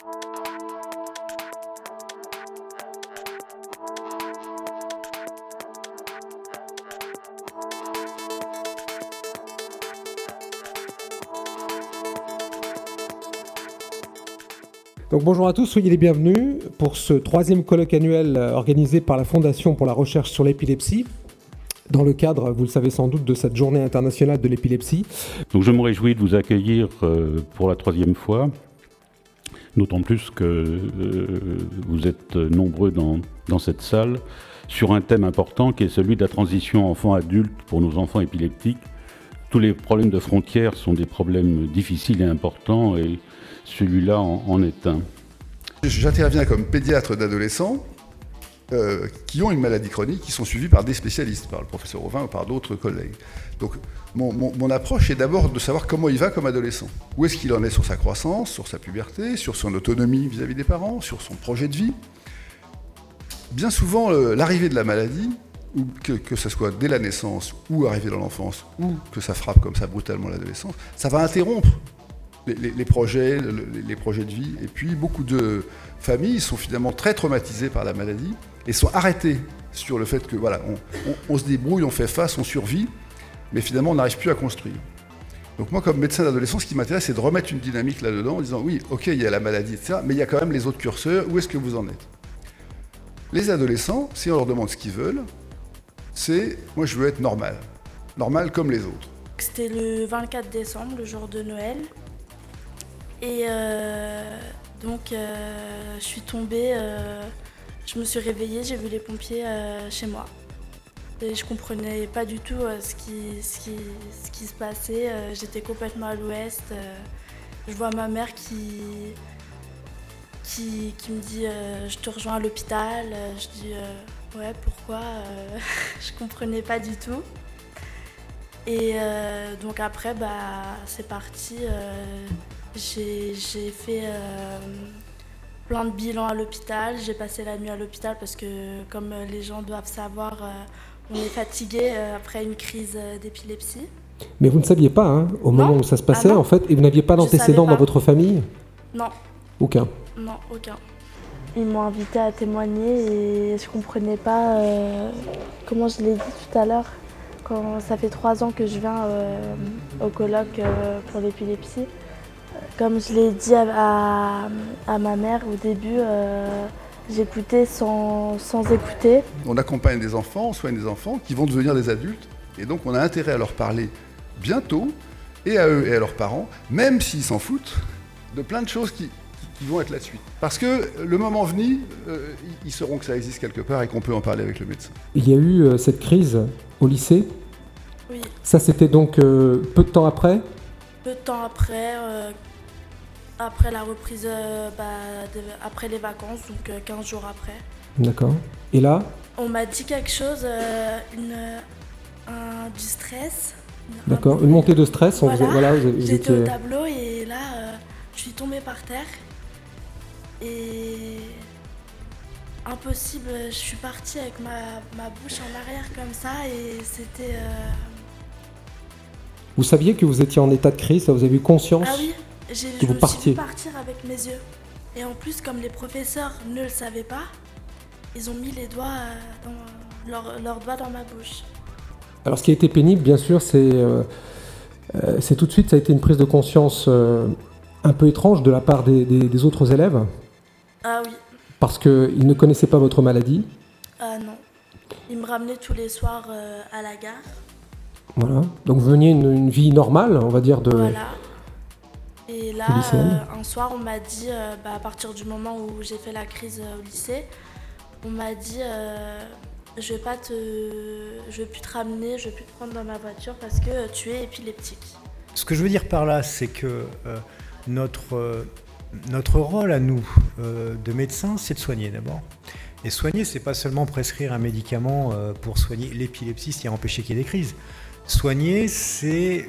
Donc bonjour à tous, soyez les bienvenus pour ce 3e colloque annuel organisé par la Fondation pour la recherche sur l'épilepsie, dans le cadre, vous le savez sans doute, de cette journée internationale de l'épilepsie. Donc je me réjouis de vous accueillir pour la 3e fois, d'autant plus que vous êtes nombreux dans cette salle, sur un thème important qui est celui de la transition enfant-adulte pour nos enfants épileptiques. Tous les problèmes de frontières sont des problèmes difficiles et importants, et celui-là en est un. J'interviens comme pédiatre d'adolescents qui ont une maladie chronique, qui sont suivis par des spécialistes, par le professeur Auvin ou par d'autres collègues. Donc mon approche est d'abord de savoir comment il va comme adolescent. Où est-ce qu'il en est sur sa croissance, sur sa puberté, sur son autonomie vis-à-vis des parents, sur son projet de vie. Bien souvent, l'arrivée de la maladie, ou que ce soit dès la naissance, ou arrivé dans l'enfance, ou que ça frappe comme ça brutalement l'adolescence, ça va interrompre les projets de vie. Et puis beaucoup de familles sont finalement très traumatisées par la maladie et sont arrêtées sur le fait que voilà, on se débrouille, on fait face, on survit, mais finalement on n'arrive plus à construire. Donc moi comme médecin d'adolescent, ce qui m'intéresse, c'est de remettre une dynamique là-dedans en disant oui, ok, il y a la maladie, etc., mais il y a quand même les autres curseurs, où est-ce que vous en êtes? Les adolescents, si on leur demande ce qu'ils veulent, c'est moi je veux être normal comme les autres. C'était le 24 décembre, le jour de Noël. Et donc je suis tombée, je me suis réveillée, j'ai vu les pompiers chez moi. Et je comprenais pas du tout ce qui se passait, j'étais complètement à l'ouest. Je vois ma mère qui me dit je te rejoins à l'hôpital. Je dis ouais, pourquoi je comprenais pas du tout. Et donc après, c'est parti. J'ai fait plein de bilans à l'hôpital, j'ai passé la nuit à l'hôpital parce que, comme les gens doivent savoir, on est fatigué après une crise d'épilepsie. Mais vous ne saviez pas, hein, au moment où ça se passait, en fait, et vous n'aviez pas d'antécédents dans votre famille? Non. Aucun? Non, aucun. Ils m'ont invité à témoigner et je comprenais pas, comment je l'ai dit tout à l'heure, quand ça fait 3 ans que je viens au colloque pour l'épilepsie. Comme je l'ai dit à ma mère au début, j'écoutais sans écouter. On accompagne des enfants, on soigne des enfants qui vont devenir des adultes, et donc on a intérêt à leur parler bientôt, et à eux et à leurs parents, même s'ils s'en foutent, de plein de choses qui vont être la suite. Parce que le moment venu, ils sauront que ça existe quelque part et qu'on peut en parler avec le médecin. Il y a eu cette crise au lycée. Oui. Ça, c'était donc peu de temps après? Peu de temps après, après la reprise, après les vacances, donc 15 jours après. D'accord. Et là? On m'a dit quelque chose, du stress. D'accord, une montée de stress. Voilà, j'étais au tableau et là, je suis tombée par terre. Et impossible, je suis partie avec ma bouche en arrière comme ça et c'était... Vous saviez que vous étiez en état de crise, vous avez eu conscience que vous partiez? Je me suis partir avec mes yeux. Et en plus, comme les professeurs ne le savaient pas, ils ont mis les doigts, leurs doigts dans ma bouche. Alors ce qui a été pénible, bien sûr, c'est tout de suite, ça a été une prise de conscience un peu étrange de la part des autres élèves. Ah oui. Parce qu'ils ne connaissaient pas votre maladie. Ah non. Ils me ramenaient tous les soirs à la gare. Voilà. Donc vous veniez une vie normale, on va dire, de... Voilà. Et là, un soir, on m'a dit, à partir du moment où j'ai fait la crise au lycée, on m'a dit je vais plus te ramener, je vais plus te prendre dans ma voiture parce que tu es épileptique. Ce que je veux dire par là, c'est que notre rôle à nous, de médecins, c'est de soigner d'abord. Et soigner, c'est pas seulement prescrire un médicament pour soigner l'épilepsie, c'est empêcher qu'il y ait des crises. Soigner, c'est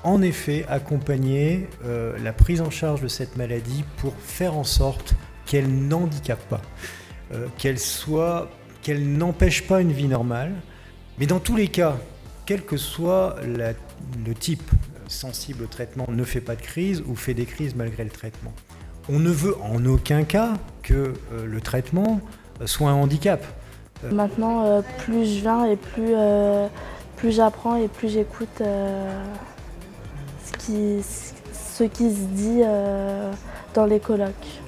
en effet accompagner la prise en charge de cette maladie pour faire en sorte qu'elle n'handicape pas, qu'elle n'empêche pas une vie normale. Mais dans tous les cas, quel que soit le type, sensible au traitement, ne fait pas de crise ou fait des crises malgré le traitement. On ne veut en aucun cas que le traitement soit un handicap. Maintenant, plus je viens et plus j'apprends et plus j'écoute ce qui se dit dans les colloques.